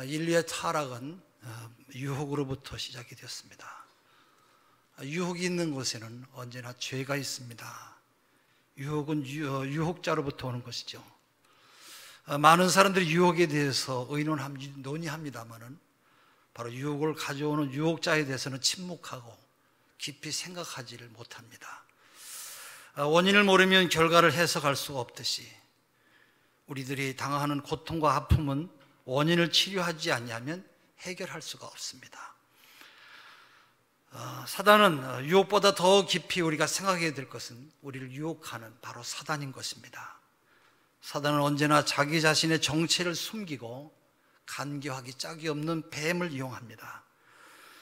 인류의 타락은 유혹으로부터 시작이 되었습니다. 유혹이 있는 곳에는 언제나 죄가 있습니다. 유혹은 유혹자로부터 오는 것이죠. 많은 사람들이 유혹에 대해서 논의합니다만은 바로 유혹을 가져오는 유혹자에 대해서는 침묵하고 깊이 생각하지를 못합니다. 원인을 모르면 결과를 해석할 수가 없듯이 우리들이 당하는 고통과 아픔은 원인을 치료하지 않냐면 해결할 수가 없습니다. 사단은 유혹보다 더 깊이 우리가 생각해야 될 것은 우리를 유혹하는 바로 사단인 것입니다. 사단은 언제나 자기 자신의 정체를 숨기고 간교하기 짝이 없는 뱀을 이용합니다.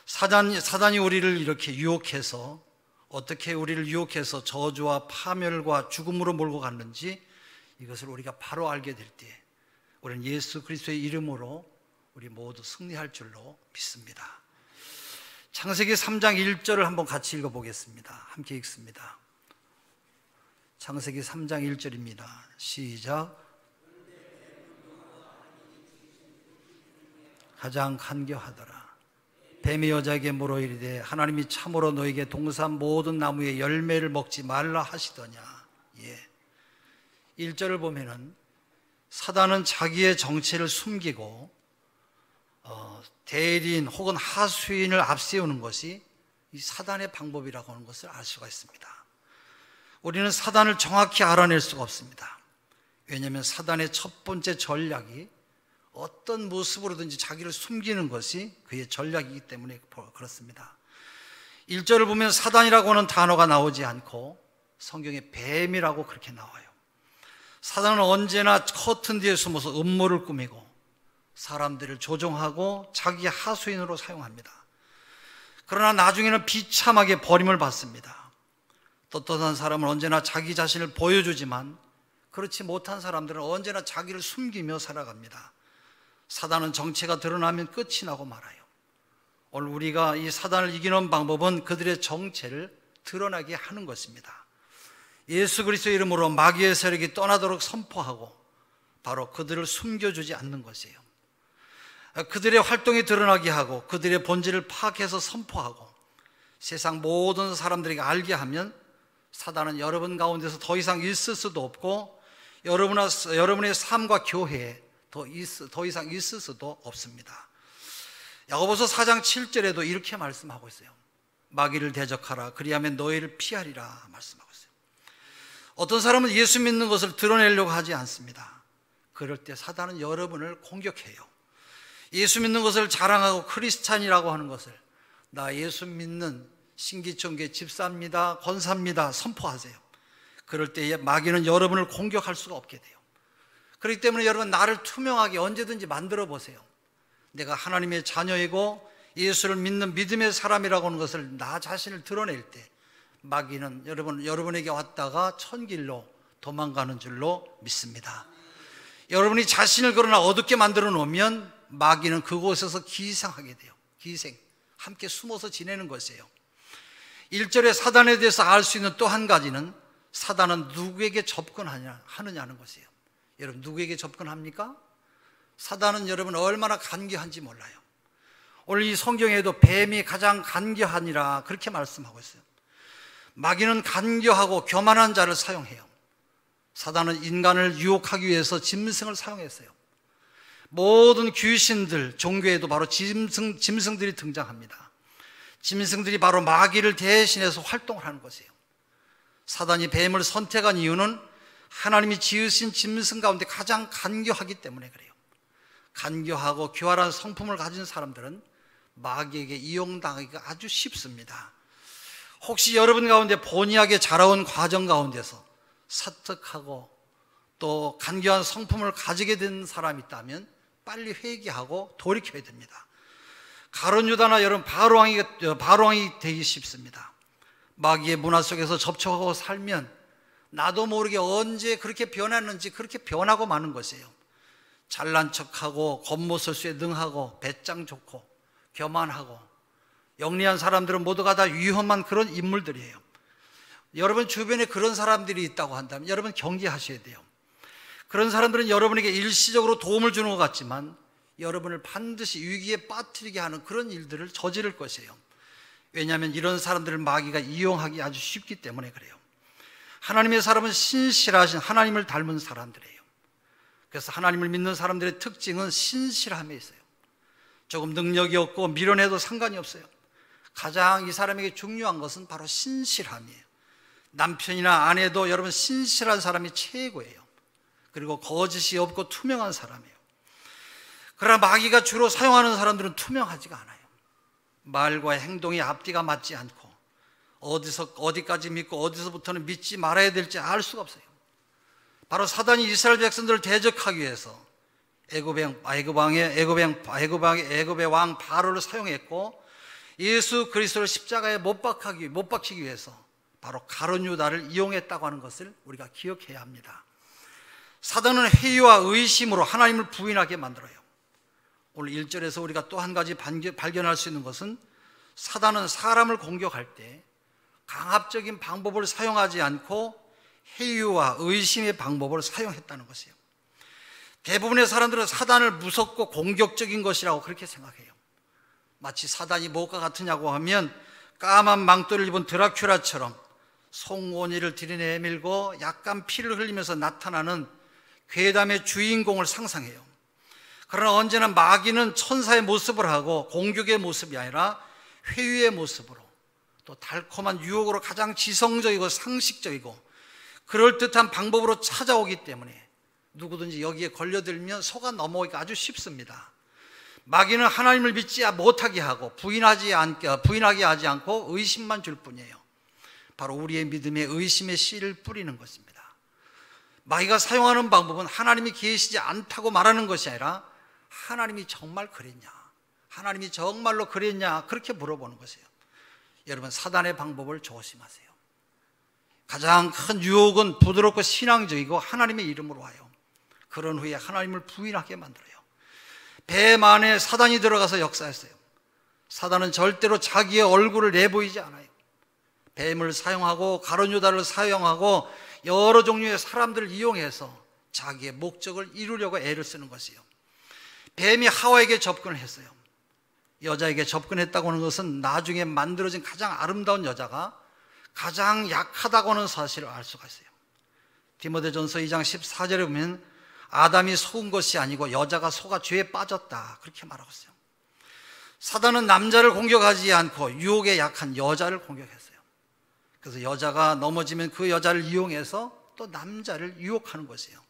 사단이 우리를 이렇게 유혹해서 어떻게 우리를 유혹해서 저주와 파멸과 죽음으로 몰고 갔는지 이것을 우리가 바로 알게 될 때 우리는 예수 그리스도의 이름으로 우리 모두 승리할 줄로 믿습니다. 창세기 3장 1절을 한번 같이 읽어보겠습니다. 함께 읽습니다. 창세기 3장 1절입니다. 시작. 가장 간교하더라. 뱀이 여자에게 물어 이르되 하나님이 참으로 너에게 동산 모든 나무의 열매를 먹지 말라 하시더냐. 1절을 보면은 사단은 자기의 정체를 숨기고 대리인 혹은 하수인을 앞세우는 것이 이 사단의 방법이라고 하는 것을 알 수가 있습니다. 우리는 사단을 정확히 알아낼 수가 없습니다. 왜냐하면 사단의 첫 번째 전략이 어떤 모습으로든지 자기를 숨기는 것이 그의 전략이기 때문에 그렇습니다. 1절을 보면 사단이라고 하는 단어가 나오지 않고 성경에 뱀이라고 그렇게 나와요. 사단은 언제나 커튼 뒤에 숨어서 음모를 꾸미고 사람들을 조종하고 자기 하수인으로 사용합니다. 그러나 나중에는 비참하게 버림을 받습니다. 떳떳한 사람은 언제나 자기 자신을 보여주지만 그렇지 못한 사람들은 언제나 자기를 숨기며 살아갑니다. 사단은 정체가 드러나면 끝이 나고 말아요. 오늘 우리가 이 사단을 이기는 방법은 그들의 정체를 드러나게 하는 것입니다. 예수 그리스도의 이름으로 마귀의 세력이 떠나도록 선포하고 바로 그들을 숨겨주지 않는 것이에요. 그들의 활동이 드러나게 하고 그들의 본질을 파악해서 선포하고 세상 모든 사람들에게 알게 하면 사단은 여러분 가운데서 더 이상 있을 수도 없고 여러분의 삶과 교회에 더 이상 있을 수도 없습니다. 야고보서 4장 7절에도 이렇게 말씀하고 있어요. 마귀를 대적하라 그리하면 너희를 피하리라 말씀하고 있어요. 어떤 사람은 예수 믿는 것을 드러내려고 하지 않습니다. 그럴 때 사단은 여러분을 공격해요. 예수 믿는 것을 자랑하고 크리스찬이라고 하는 것을 나 예수 믿는 신기천교회 집사입니다, 권사입니다 선포하세요. 그럴 때 마귀는 여러분을 공격할 수가 없게 돼요. 그렇기 때문에 여러분 나를 투명하게 언제든지 만들어 보세요. 내가 하나님의 자녀이고 예수를 믿는 믿음의 사람이라고 하는 것을 나 자신을 드러낼 때 마귀는 여러분에게 왔다가 천길로 도망가는 줄로 믿습니다. 여러분이 자신을 그러나 어둡게 만들어 놓으면 마귀는 그곳에서 기생하게 돼요. 함께 숨어서 지내는 것이에요. 1절에 사단에 대해서 알 수 있는 또 한 가지는 사단은 누구에게 접근하느냐는 것이에요. 여러분 누구에게 접근합니까? 사단은 여러분 얼마나 간교한지 몰라요. 오늘 이 성경에도 뱀이 가장 간교하니라 그렇게 말씀하고 있어요. 마귀는 간교하고 교만한 자를 사용해요. 사단은 인간을 유혹하기 위해서 짐승을 사용했어요. 모든 귀신들, 종교에도 바로 짐승들이 등장합니다. 짐승들이 바로 마귀를 대신해서 활동을 하는 것이에요. 사단이 뱀을 선택한 이유는 하나님이 지으신 짐승 가운데 가장 간교하기 때문에 그래요. 간교하고 교활한 성품을 가진 사람들은 마귀에게 이용당하기가 아주 쉽습니다. 혹시 여러분 가운데 본의하게 자라온 과정 가운데서 사특하고 또 간교한 성품을 가지게 된 사람이 있다면 빨리 회개하고 돌이켜야 됩니다. 가룟 유다나 여러분 바로왕이 되기 쉽습니다. 마귀의 문화 속에서 접촉하고 살면 나도 모르게 언제 그렇게 변했는지 그렇게 변하고 마는 것이에요. 잘난 척하고 겉모술수에 능하고 배짱 좋고 교만하고 영리한 사람들은 모두가 다 위험한 그런 인물들이에요. 여러분 주변에 그런 사람들이 있다고 한다면 여러분 경계하셔야 돼요. 그런 사람들은 여러분에게 일시적으로 도움을 주는 것 같지만 여러분을 반드시 위기에 빠뜨리게 하는 그런 일들을 저지를 것이에요. 왜냐하면 이런 사람들을 마귀가 이용하기 아주 쉽기 때문에 그래요. 하나님의 사람은 신실하신 하나님을 닮은 사람들이에요. 그래서 하나님을 믿는 사람들의 특징은 신실함에 있어요. 조금 능력이 없고 미련해도 상관이 없어요. 가장 이 사람에게 중요한 것은 바로 신실함이에요. 남편이나 아내도 여러분 신실한 사람이 최고예요. 그리고 거짓이 없고 투명한 사람이에요. 그러나 마귀가 주로 사용하는 사람들은 투명하지가 않아요. 말과 행동이 앞뒤가 맞지 않고 어디까지 믿고 어디서부터는 믿지 말아야 될지 알 수가 없어요. 바로 사단이 이스라엘 백성들을 대적하기 위해서 애굽의 왕 바로를 사용했고 예수 그리스도를 십자가에 못 박히기 위해서 바로 가룟 유다를 이용했다고 하는 것을 우리가 기억해야 합니다. 사단은 회의와 의심으로 하나님을 부인하게 만들어요. 오늘 1절에서 우리가 또 한 가지 발견할 수 있는 것은 사단은 사람을 공격할 때 강압적인 방법을 사용하지 않고 회의와 의심의 방법을 사용했다는 것이에요. 대부분의 사람들은 사단을 무섭고 공격적인 것이라고 그렇게 생각해요. 마치 사단이 무엇과 같으냐고 하면 까만 망토를 입은 드라큘라처럼 송곳니를 들이내밀고 약간 피를 흘리면서 나타나는 괴담의 주인공을 상상해요. 그러나 언제나 마귀는 천사의 모습을 하고 공격의 모습이 아니라 회유의 모습으로 또 달콤한 유혹으로 가장 지성적이고 상식적이고 그럴듯한 방법으로 찾아오기 때문에 누구든지 여기에 걸려들면 속아 넘어오기가 아주 쉽습니다. 마귀는 하나님을 믿지 못하게 하고 부인하게 하지 않고 의심만 줄 뿐이에요. 바로 우리의 믿음에 의심의 씨를 뿌리는 것입니다. 마귀가 사용하는 방법은 하나님이 계시지 않다고 말하는 것이 아니라 하나님이 정말 그랬냐? 하나님이 정말로 그랬냐? 그렇게 물어보는 것이에요. 여러분, 사단의 방법을 조심하세요. 가장 큰 유혹은 부드럽고 신앙적이고 하나님의 이름으로 와요. 그런 후에 하나님을 부인하게 만들어요. 뱀 안에 사단이 들어가서 역사했어요. 사단은 절대로 자기의 얼굴을 내보이지 않아요. 뱀을 사용하고 가룟 유다를 사용하고 여러 종류의 사람들을 이용해서 자기의 목적을 이루려고 애를 쓰는 것이에요. 뱀이 하와에게 접근을 했어요. 여자에게 접근했다고 하는 것은 나중에 만들어진 가장 아름다운 여자가 가장 약하다고 하는 사실을 알 수가 있어요. 디모데전서 2장 14절에 보면 아담이 속은 것이 아니고 여자가 속아 죄에 빠졌다 그렇게 말하고 있어요. 사단은 남자를 공격하지 않고 유혹에 약한 여자를 공격했어요. 그래서 여자가 넘어지면 그 여자를 이용해서 또 남자를 유혹하는 것이에요.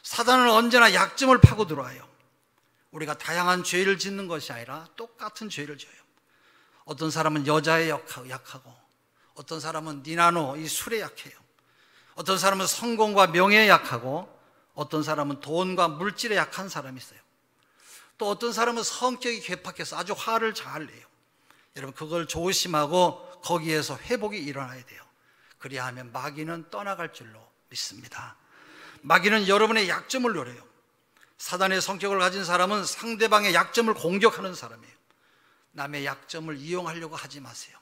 사단은 언제나 약점을 파고 들어와요. 우리가 다양한 죄를 짓는 것이 아니라 똑같은 죄를 져요. 어떤 사람은 여자에 약하고 어떤 사람은 니나노, 이 술에 약해요. 어떤 사람은 성공과 명예에 약하고 어떤 사람은 돈과 물질에 약한 사람이 있어요. 또 어떤 사람은 성격이 괴팍해서 아주 화를 잘 내요. 여러분, 그걸 조심하고 거기에서 회복이 일어나야 돼요. 그리야 하면 마귀는 떠나갈 줄로 믿습니다. 마귀는 여러분의 약점을 노려요. 사단의 성격을 가진 사람은 상대방의 약점을 공격하는 사람이에요. 남의 약점을 이용하려고 하지 마세요.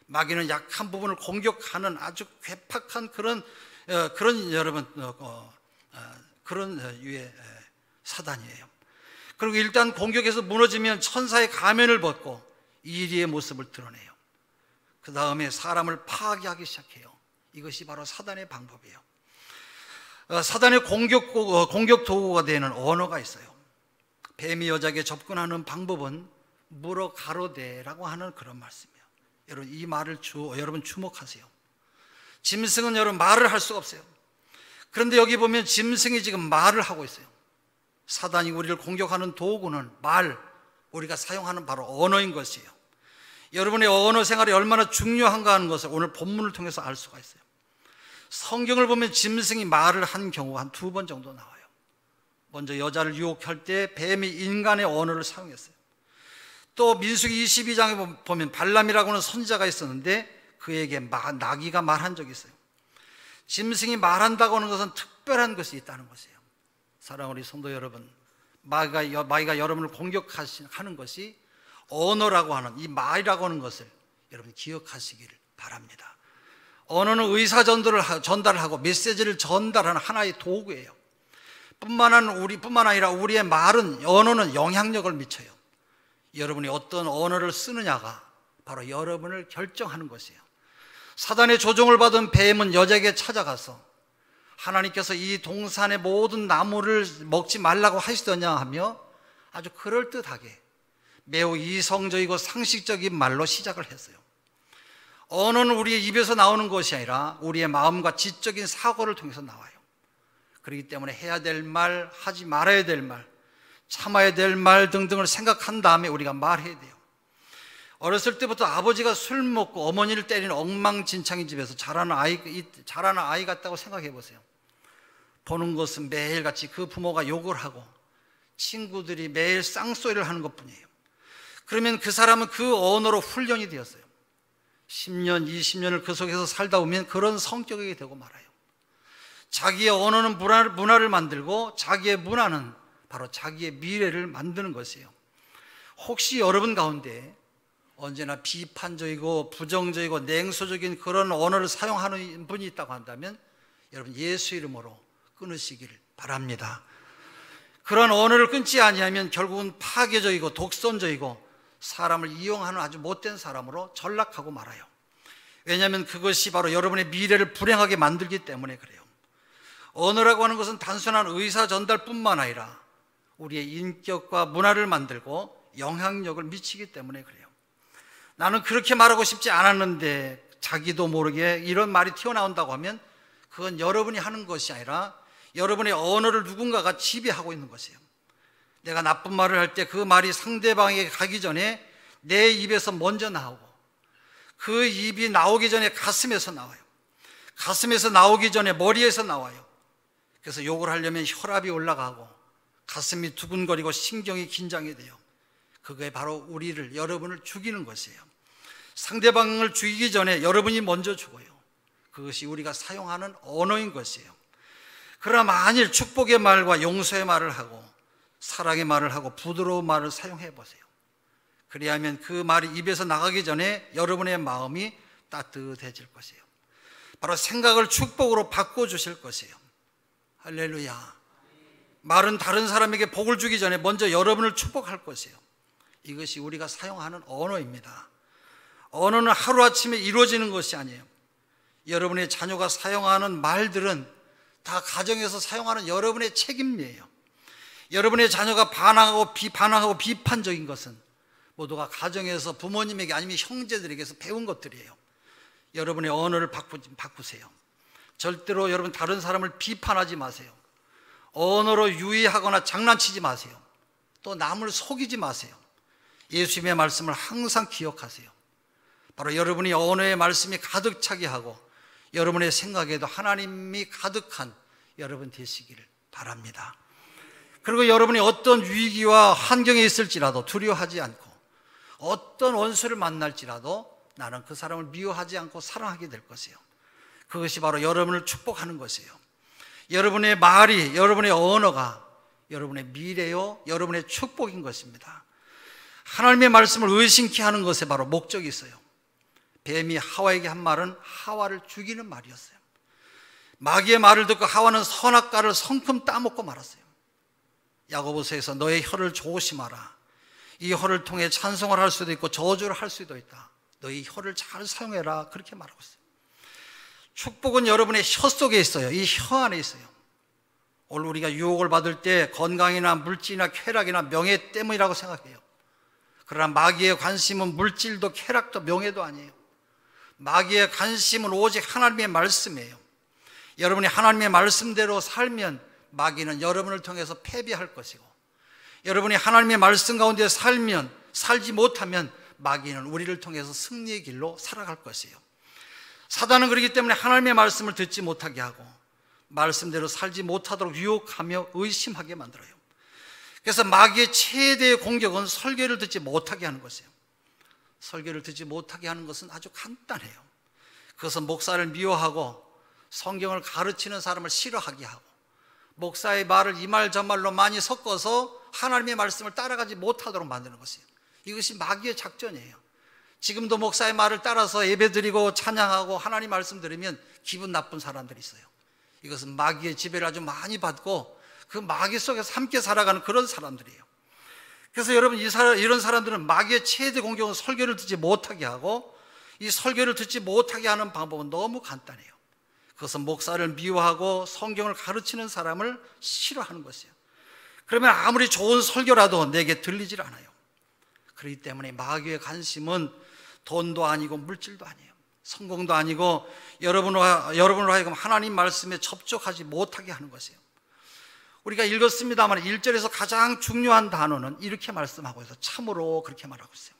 마귀는 약한 부분을 공격하는 아주 괴팍한 그런 여러분 그런 유의 사단이에요. 그리고 일단 공격해서 무너지면 천사의 가면을 벗고 이리의 모습을 드러내요. 그 다음에 사람을 파괴하기 시작해요. 이것이 바로 사단의 방법이에요. 사단의 공격 도구가 되는 언어가 있어요. 뱀이 여자에게 접근하는 방법은 물어 가로되라고 하는 그런 말씀이에요. 여러분, 이 말을 여러분 주목하세요. 짐승은 여러분 말을 할 수가 없어요. 그런데 여기 보면 짐승이 지금 말을 하고 있어요. 사단이 우리를 공격하는 도구는 우리가 사용하는 바로 언어인 것이에요. 여러분의 언어 생활이 얼마나 중요한가 하는 것을 오늘 본문을 통해서 알 수가 있어요. 성경을 보면 짐승이 말을 한 경우가 한 2번 정도 나와요. 먼저 여자를 유혹할 때 뱀이 인간의 언어를 사용했어요. 또 민수기 22장에 보면 발람이라고 하는 선지자가 있었는데 그에게 나귀가 말한 적이 있어요. 짐승이 말한다고 하는 것은 특별한 것이 있다는 것이에요. 사랑하는 우리 성도 여러분, 마귀가 여러분을 공격하는 것이 언어라고 하는 이 말이라고 하는 것을 여러분 기억하시기를 바랍니다. 언어는 의사 전달을 하고 메시지를 전달하는 하나의 도구예요. 뿐만 아니라 우리의 말은, 언어는 영향력을 미쳐요. 여러분이 어떤 언어를 쓰느냐가 바로 여러분을 결정하는 것이에요. 사단의 조종을 받은 뱀은 여자에게 찾아가서 하나님께서 이 동산의 모든 나무를 먹지 말라고 하시더냐 하며 아주 그럴듯하게 매우 이성적이고 상식적인 말로 시작을 했어요. 언어는 우리의 입에서 나오는 것이 아니라 우리의 마음과 지적인 사고를 통해서 나와요. 그렇기 때문에 해야 될 말, 하지 말아야 될 말, 참아야 될 말 등등을 생각한 다음에 우리가 말해야 돼요. 어렸을 때부터 아버지가 술 먹고 어머니를 때리는 엉망진창인 집에서 자라는 아이 같다고 생각해 보세요. 보는 것은 매일같이 그 부모가 욕을 하고 친구들이 매일 쌍소리를 하는 것뿐이에요. 그러면 그 사람은 그 언어로 훈련이 되었어요. 10년, 20년을 그 속에서 살다 보면 그런 성격이 되고 말아요. 자기의 언어는 문화를 만들고 자기의 문화는 바로 자기의 미래를 만드는 것이에요. 혹시 여러분 가운데 언제나 비판적이고 부정적이고 냉소적인 그런 언어를 사용하는 분이 있다고 한다면 여러분 예수 이름으로 끊으시기를 바랍니다. 그런 언어를 끊지 아니하면 결국은 파괴적이고 독선적이고 사람을 이용하는 아주 못된 사람으로 전락하고 말아요. 왜냐하면 그것이 바로 여러분의 미래를 불행하게 만들기 때문에 그래요. 언어라고 하는 것은 단순한 의사 전달뿐만 아니라 우리의 인격과 문화를 만들고 영향력을 미치기 때문에 그래요. 나는 그렇게 말하고 싶지 않았는데 자기도 모르게 이런 말이 튀어나온다고 하면 그건 여러분이 하는 것이 아니라 여러분의 언어를 누군가가 지배하고 있는 것이에요. 내가 나쁜 말을 할 때 그 말이 상대방에게 가기 전에 내 입에서 먼저 나오고 그 입이 나오기 전에 가슴에서 나와요. 가슴에서 나오기 전에 머리에서 나와요. 그래서 욕을 하려면 혈압이 올라가고 가슴이 두근거리고 신경이 긴장이 돼요. 그게 바로 여러분을 죽이는 것이에요. 상대방을 죽이기 전에 여러분이 먼저 죽어요. 그것이 우리가 사용하는 언어인 것이에요. 그러나 만일 축복의 말과 용서의 말을 하고 사랑의 말을 하고 부드러운 말을 사용해 보세요. 그리하면 그 말이 입에서 나가기 전에 여러분의 마음이 따뜻해질 것이에요. 바로 생각을 축복으로 바꿔주실 것이에요. 할렐루야. 말은 다른 사람에게 복을 주기 전에 먼저 여러분을 축복할 것이에요. 이것이 우리가 사용하는 언어입니다. 언어는 하루아침에 이루어지는 것이 아니에요. 여러분의 자녀가 사용하는 말들은 다 가정에서 사용하는 여러분의 책임이에요. 여러분의 자녀가 반항하고 비판적인 것은 모두가 가정에서 부모님에게 아니면 형제들에게서 배운 것들이에요. 여러분의 언어를 바꾸세요. 절대로 여러분 다른 사람을 비판하지 마세요. 언어로 유의하거나 장난치지 마세요. 또 남을 속이지 마세요. 예수님의 말씀을 항상 기억하세요. 바로 여러분이 언어의 말씀이 가득 차게 하고 여러분의 생각에도 하나님이 가득한 여러분 되시기를 바랍니다. 그리고 여러분이 어떤 위기와 환경에 있을지라도 두려워하지 않고 어떤 원수를 만날지라도 나는 그 사람을 미워하지 않고 사랑하게 될 것이에요. 그것이 바로 여러분을 축복하는 것이에요. 여러분의 말이, 여러분의 언어가 여러분의 미래요, 여러분의 축복인 것입니다. 하나님의 말씀을 의심케 하는 것에 바로 목적이 있어요. 뱀이 하와에게 한 말은 하와를 죽이는 말이었어요. 마귀의 말을 듣고 하와는 선악과를 성큼 따먹고 말았어요. 야고보서에서 너의 혀를 조심하라. 이 혀를 통해 찬송을 할 수도 있고 저주를 할 수도 있다. 너희 혀를 잘 사용해라. 그렇게 말하고 있어요. 축복은 여러분의 혀 속에 있어요. 이 혀 안에 있어요. 오늘 우리가 유혹을 받을 때 건강이나 물질이나 쾌락이나 명예 때문이라고 생각해요. 그러나 마귀의 관심은 물질도 쾌락도 명예도 아니에요. 마귀의 관심은 오직 하나님의 말씀이에요. 여러분이 하나님의 말씀대로 살면 마귀는 여러분을 통해서 패배할 것이고, 여러분이 하나님의 말씀 가운데 살지 못하면 마귀는 우리를 통해서 승리의 길로 살아갈 것이에요. 사단은 그렇기 때문에 하나님의 말씀을 듣지 못하게 하고 말씀대로 살지 못하도록 유혹하며 의심하게 만들어요. 그래서 마귀의 최대의 공격은 설교를 듣지 못하게 하는 것이에요. 설교를 듣지 못하게 하는 것은 아주 간단해요. 그것은 목사를 미워하고 성경을 가르치는 사람을 싫어하게 하고 목사의 말을 이 말 저 말로 많이 섞어서 하나님의 말씀을 따라가지 못하도록 만드는 것이에요. 이것이 마귀의 작전이에요. 지금도 목사의 말을 따라서 예배드리고 찬양하고 하나님 말씀 들으면 기분 나쁜 사람들이 있어요. 이것은 마귀의 지배를 아주 많이 받고 그 마귀 속에서 함께 살아가는 그런 사람들이에요. 그래서 여러분, 이런 사람들은 마귀의 최대 공격은 설교를 듣지 못하게 하고, 이 설교를 듣지 못하게 하는 방법은 너무 간단해요. 그것은 목사를 미워하고 성경을 가르치는 사람을 싫어하는 것이에요. 그러면 아무리 좋은 설교라도 내게 들리질 않아요. 그렇기 때문에 마귀의 관심은 돈도 아니고 물질도 아니에요. 성공도 아니고 여러분으로 하여금 하나님 말씀에 접촉하지 못하게 하는 것이에요. 우리가 읽었습니다만 1절에서 가장 중요한 단어는 이렇게 말씀하고 있어요. 참으로 그렇게 말하고 있어요.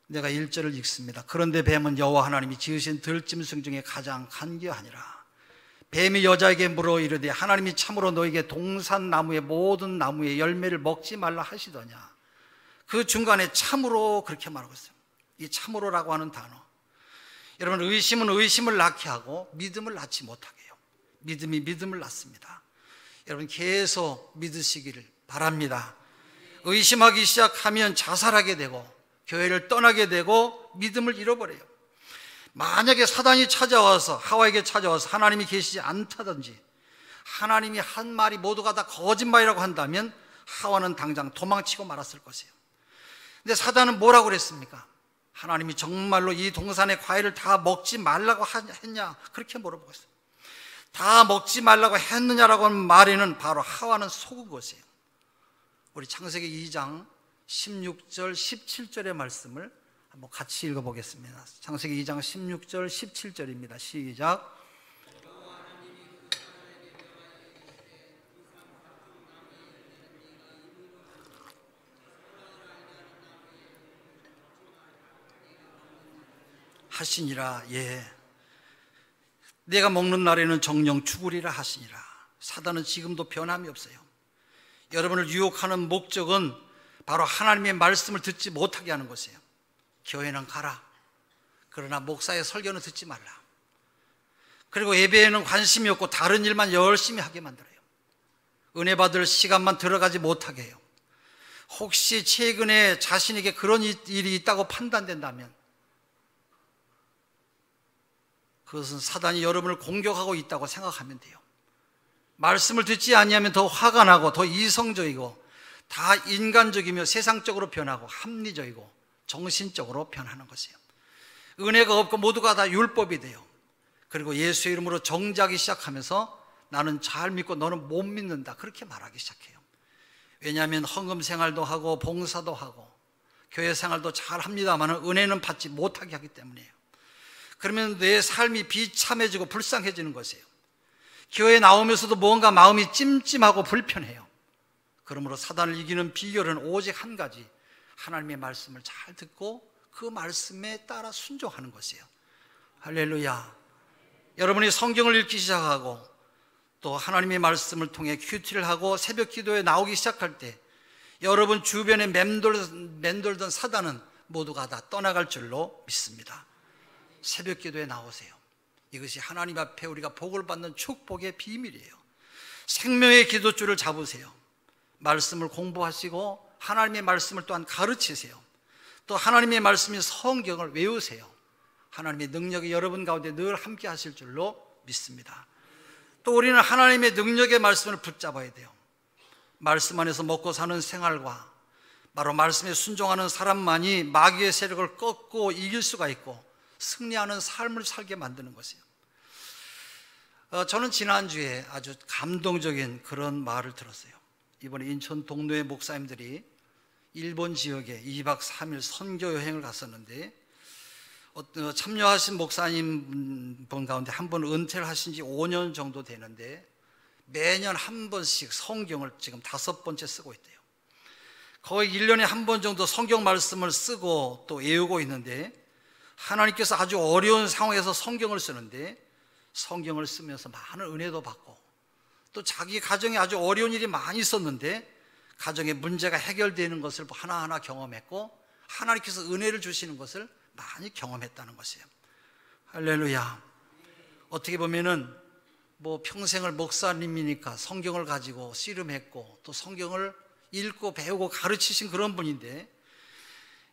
내가 1절을 읽습니다. 그런데 뱀은 여호와 하나님이 지으신 들짐승 중에 가장 간교하니라. 뱀이 여자에게 물어 이르되 하나님이 참으로 너에게 동산나무의 모든 나무의 열매를 먹지 말라 하시더냐. 그 중간에 참으로 그렇게 말하고 있어요. 이 참으로라고 하는 단어, 여러분, 의심은 의심을 낳게 하고 믿음을 낳지 못하게 해요. 믿음이 믿음을 낳습니다. 여러분, 계속 믿으시기를 바랍니다. 의심하기 시작하면 자살하게 되고 교회를 떠나게 되고 믿음을 잃어버려요. 만약에 사단이 찾아와서 하와에게 찾아와서 하나님이 계시지 않다든지 하나님이 한 말이 모두가 다 거짓말이라고 한다면 하와는 당장 도망치고 말았을 것이에요. 근데 사단은 뭐라고 그랬습니까? 하나님이 정말로 이 동산의 과일을 다 먹지 말라고 했냐? 그렇게 물어보고 있어요. 다 먹지 말라고 했느냐라고 하는 말에는 바로 하와는 속은 것이에요. 우리 창세기 2장 16절 17절의 말씀을 한번 같이 읽어보겠습니다. 창세기 2장 16절 17절입니다. 시작. 하시니라. 예, 내가 먹는 날에는 정령 죽으리라 하시니라. 사단은 지금도 변함이 없어요. 여러분을 유혹하는 목적은 바로 하나님의 말씀을 듣지 못하게 하는 것이에요. 교회는 가라, 그러나 목사의 설교는 듣지 말라. 그리고 예배에는 관심이 없고 다른 일만 열심히 하게 만들어요. 은혜 받을 시간만 들어가지 못하게 해요. 혹시 최근에 자신에게 그런 일이 있다고 판단된다면 그것은 사단이 여러분을 공격하고 있다고 생각하면 돼요. 말씀을 듣지 아니하면 더 화가 나고 더 이성적이고 다 인간적이며 세상적으로 변하고 합리적이고 정신적으로 변하는 것이에요. 은혜가 없고 모두가 다 율법이 돼요. 그리고 예수의 이름으로 정죄하기 시작하면서 나는 잘 믿고 너는 못 믿는다, 그렇게 말하기 시작해요. 왜냐하면 헌금 생활도 하고 봉사도 하고 교회 생활도 잘 합니다만 은혜는 받지 못하게 하기 때문이에요. 그러면 내 삶이 비참해지고 불쌍해지는 것이에요. 교회에 나오면서도 뭔가 마음이 찜찜하고 불편해요. 그러므로 사단을 이기는 비결은 오직 한 가지, 하나님의 말씀을 잘 듣고 그 말씀에 따라 순종하는 것이에요. 할렐루야. 여러분이 성경을 읽기 시작하고 또 하나님의 말씀을 통해 큐티를 하고 새벽 기도에 나오기 시작할 때 여러분 주변에 맴돌던 사단은 모두가 다 떠나갈 줄로 믿습니다. 새벽 기도에 나오세요. 이것이 하나님 앞에 우리가 복을 받는 축복의 비밀이에요. 생명의 기도줄을 잡으세요. 말씀을 공부하시고 하나님의 말씀을 또한 가르치세요. 또 하나님의 말씀인 성경을 외우세요. 하나님의 능력이 여러분 가운데 늘 함께 하실 줄로 믿습니다. 또 우리는 하나님의 능력의 말씀을 붙잡아야 돼요. 말씀 안에서 먹고 사는 생활과 바로 말씀에 순종하는 사람만이 마귀의 세력을 꺾고 이길 수가 있고 승리하는 삶을 살게 만드는 것이에요. 저는 지난주에 아주 감동적인 그런 말을 들었어요. 이번에 인천 동로의 목사님들이 일본 지역에 2박 3일 선교 여행을 갔었는데 참여하신 목사님 분 가운데 한 분 은퇴를 하신 지 5년 정도 되는데 매년 한 번씩 성경을 지금 5번째 쓰고 있대요. 거의 1년에 한 번 정도 성경 말씀을 쓰고 또 외우고 있는데 하나님께서 아주 어려운 상황에서 성경을 쓰는데 성경을 쓰면서 많은 은혜도 받고 또 자기 가정에 아주 어려운 일이 많이 있었는데 가정의 문제가 해결되는 것을 하나하나 경험했고 하나님께서 은혜를 주시는 것을 많이 경험했다는 것이에요. 할렐루야. 어떻게 보면은 평생을 목사님이니까 성경을 가지고 씨름했고 또 성경을 읽고 배우고 가르치신 그런 분인데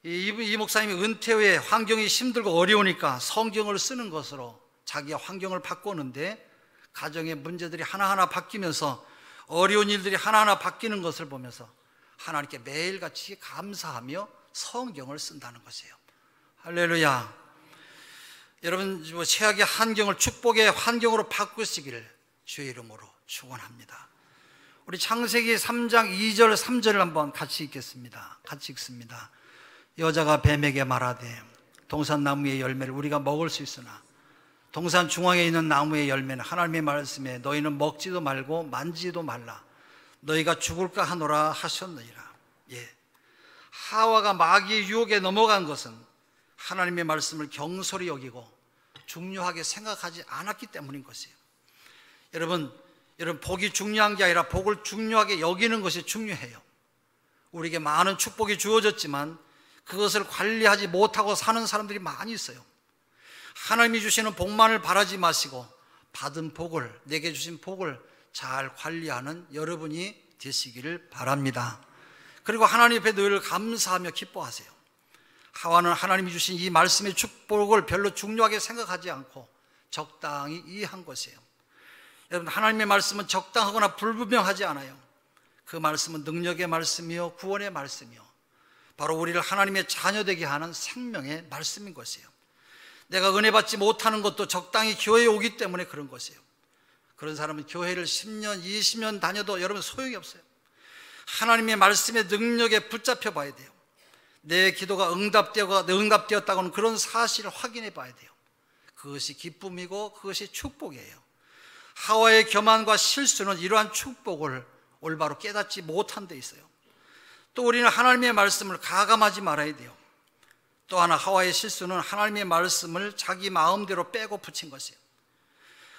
이 목사님이 은퇴 후에 환경이 힘들고 어려우니까 성경을 쓰는 것으로 자기가 환경을 바꾸는데 가정의 문제들이 하나하나 바뀌면서 어려운 일들이 하나하나 바뀌는 것을 보면서 하나님께 매일같이 감사하며 성경을 쓴다는 것이에요. 할렐루야. 여러분, 최악의 환경을 축복의 환경으로 바꾸시기를 주의 이름으로 축원합니다. 우리 창세기 3장 2절 3절을 한번 같이 읽겠습니다. 같이 읽습니다. 여자가 뱀에게 말하되 동산나무의 열매를 우리가 먹을 수 있으나 동산 중앙에 있는 나무의 열매는 하나님의 말씀에 너희는 먹지도 말고 만지도 말라 너희가 죽을까 하노라 하셨느니라. 예. 하와가 마귀의 유혹에 넘어간 것은 하나님의 말씀을 경솔히 여기고 중요하게 생각하지 않았기 때문인 것이에요. 여러분 복이 중요한 게 아니라 복을 중요하게 여기는 것이 중요해요. 우리에게 많은 축복이 주어졌지만 그것을 관리하지 못하고 사는 사람들이 많이 있어요. 하나님이 주시는 복만을 바라지 마시고 받은 복을, 내게 주신 복을 잘 관리하는 여러분이 되시기를 바랍니다. 그리고 하나님 앞에 늘 감사하며 기뻐하세요. 하와는 하나님이 주신 이 말씀의 축복을 별로 중요하게 생각하지 않고 적당히 이해한 것이에요. 여러분, 하나님의 말씀은 적당하거나 불분명하지 않아요. 그 말씀은 능력의 말씀이요 구원의 말씀이요 바로 우리를 하나님의 자녀되게 하는 생명의 말씀인 것이에요. 내가 은혜 받지 못하는 것도 적당히 교회에 오기 때문에 그런 것이에요. 그런 사람은 교회를 10년, 20년 다녀도 여러분 소용이 없어요. 하나님의 말씀의 능력에 붙잡혀 봐야 돼요. 내 기도가 응답되었다고는 그런 사실을 확인해 봐야 돼요. 그것이 기쁨이고 그것이 축복이에요. 하와의 교만과 실수는 이러한 축복을 올바로 깨닫지 못한 데 있어요. 또 우리는 하나님의 말씀을 가감하지 말아야 돼요. 또 하나 하와의 실수는 하나님의 말씀을 자기 마음대로 빼고 붙인 것이에요.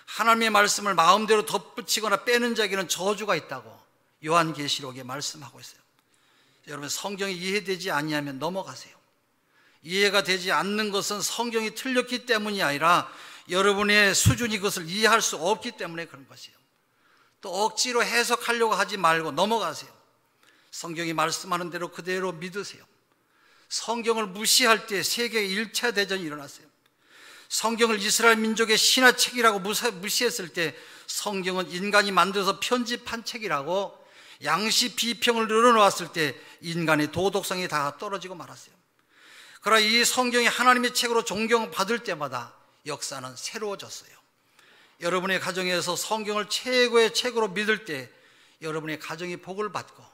하나님의 말씀을 마음대로 덧붙이거나 빼는 자에게는 저주가 있다고 요한계시록에 말씀하고 있어요. 여러분, 성경이 이해되지 아니하면 넘어가세요. 이해가 되지 않는 것은 성경이 틀렸기 때문이 아니라 여러분의 수준이 그것을 이해할 수 없기 때문에 그런 것이에요. 또 억지로 해석하려고 하지 말고 넘어가세요. 성경이 말씀하는 대로 그대로 믿으세요. 성경을 무시할 때 세계 1차 대전이 일어났어요. 성경을 이스라엘 민족의 신화책이라고 무시했을 때 성경은 인간이 만들어서 편집한 책이라고 양시 비평을 늘어놓았을 때 인간의 도덕성이 다 떨어지고 말았어요. 그러나 이 성경이 하나님의 책으로 존경받을 때마다 역사는 새로워졌어요. 여러분의 가정에서 성경을 최고의 책으로 믿을 때 여러분의 가정이 복을 받고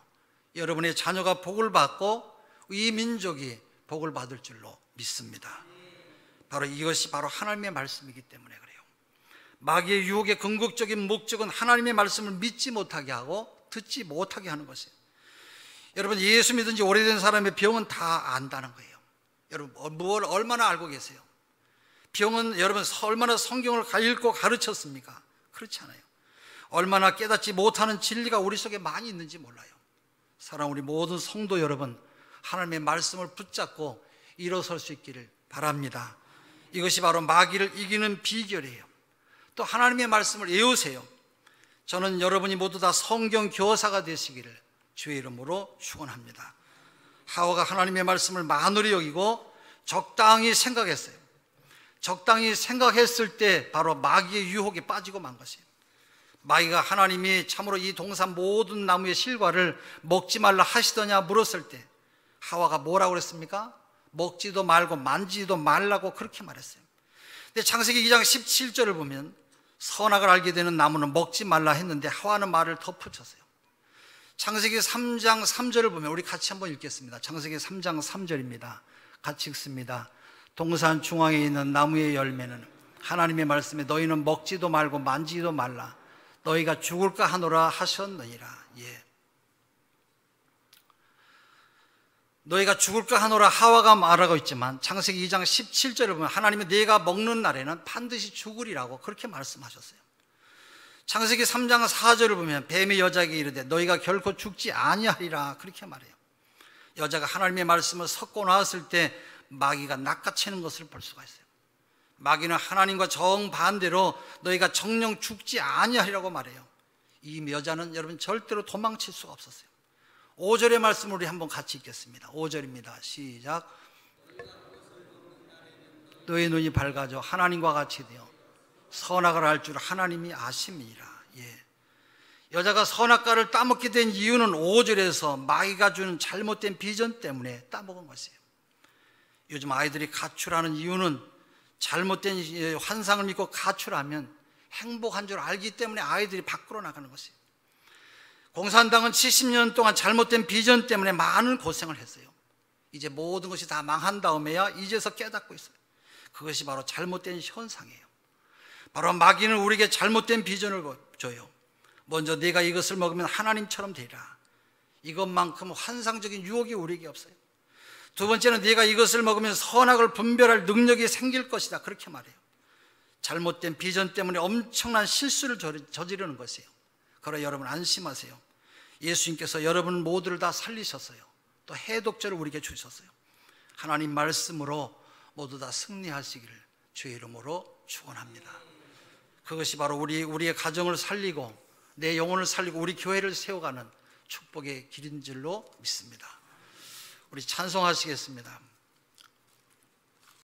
여러분의 자녀가 복을 받고 이 민족이 복을 받을 줄로 믿습니다. 바로 이것이 바로 하나님의 말씀이기 때문에 그래요. 마귀의 유혹의 궁극적인 목적은 하나님의 말씀을 믿지 못하게 하고 듣지 못하게 하는 것이에요. 여러분, 예수 믿은 지 오래된 사람의 병은 다 안다는 거예요. 여러분, 뭘 얼마나 알고 계세요? 병은 여러분 얼마나 성경을 읽고 가르쳤습니까? 그렇지 않아요. 얼마나 깨닫지 못하는 진리가 우리 속에 많이 있는지 몰라요. 사랑하는 우리 모든 성도 여러분, 하나님의 말씀을 붙잡고 일어설 수 있기를 바랍니다. 이것이 바로 마귀를 이기는 비결이에요. 또 하나님의 말씀을 외우세요. 저는 여러분이 모두 다 성경 교사가 되시기를 주의 이름으로 축원합니다. 하와가 하나님의 말씀을 만으로 여기고 적당히 생각했어요. 적당히 생각했을 때 바로 마귀의 유혹에 빠지고 만 것이에요. 마귀가 하나님이 참으로 이 동산 모든 나무의 실과를 먹지 말라 하시더냐 물었을 때 하와가 뭐라고 그랬습니까? 먹지도 말고 만지지도 말라고 그렇게 말했어요. 근데 창세기 2장 17절을 보면 선악을 알게 되는 나무는 먹지 말라 했는데 하와는 말을 덧붙였어요. 창세기 3장 3절을 보면 우리 같이 한번 읽겠습니다. 창세기 3장 3절입니다. 같이 읽습니다. 동산 중앙에 있는 나무의 열매는 하나님의 말씀에 너희는 먹지도 말고 만지지도 말라 너희가 죽을까 하노라 하셨느니라. 예. 너희가 죽을까 하노라 하와가 말하고 있지만 창세기 2장 17절을 보면 하나님이 네가 먹는 날에는 반드시 죽으리라고 그렇게 말씀하셨어요. 창세기 3장 4절을 보면 뱀이 여자에게 이르되 너희가 결코 죽지 아니하리라 그렇게 말해요. 여자가 하나님의 말씀을 섞고 나왔을 때 마귀가 낚아채는 것을 볼 수가 있어요. 마귀는 하나님과 정반대로 너희가 정령 죽지 아니하리라고 말해요. 이 여자는 여러분 절대로 도망칠 수가 없었어요. 5절의 말씀을 우리 한번 같이 읽겠습니다. 5절입니다. 시작. 너희 눈이 밝아져 하나님과 같이 되어 선악을 알 줄 하나님이 아심이라. 예. 여자가 선악과를 따먹게 된 이유는 5절에서 마귀가 주는 잘못된 비전 때문에 따먹은 것이에요. 요즘 아이들이 가출하는 이유는 잘못된 환상을 믿고 가출하면 행복한 줄 알기 때문에 아이들이 밖으로 나가는 것이에요. 공산당은 70년 동안 잘못된 비전 때문에 많은 고생을 했어요. 이제 모든 것이 다 망한 다음에야 이제서 깨닫고 있어요. 그것이 바로 잘못된 현상이에요. 바로 마귀는 우리에게 잘못된 비전을 줘요. 먼저 네가 이것을 먹으면 하나님처럼 되리라. 이것만큼 환상적인 유혹이 우리에게 없어요. 두 번째는 네가 이것을 먹으면 선악을 분별할 능력이 생길 것이다. 그렇게 말해요. 잘못된 비전 때문에 엄청난 실수를 저지르는 것이에요. 그러나 여러분 안심하세요. 예수님께서 여러분 모두를 다 살리셨어요. 또 해독제를 우리에게 주셨어요. 하나님 말씀으로 모두 다 승리하시기를 주의 이름으로 축원합니다. 그것이 바로 우리의 가정을 살리고 내 영혼을 살리고 우리 교회를 세워가는 축복의 길인 줄로 믿습니다. 우리 찬송하시겠습니다.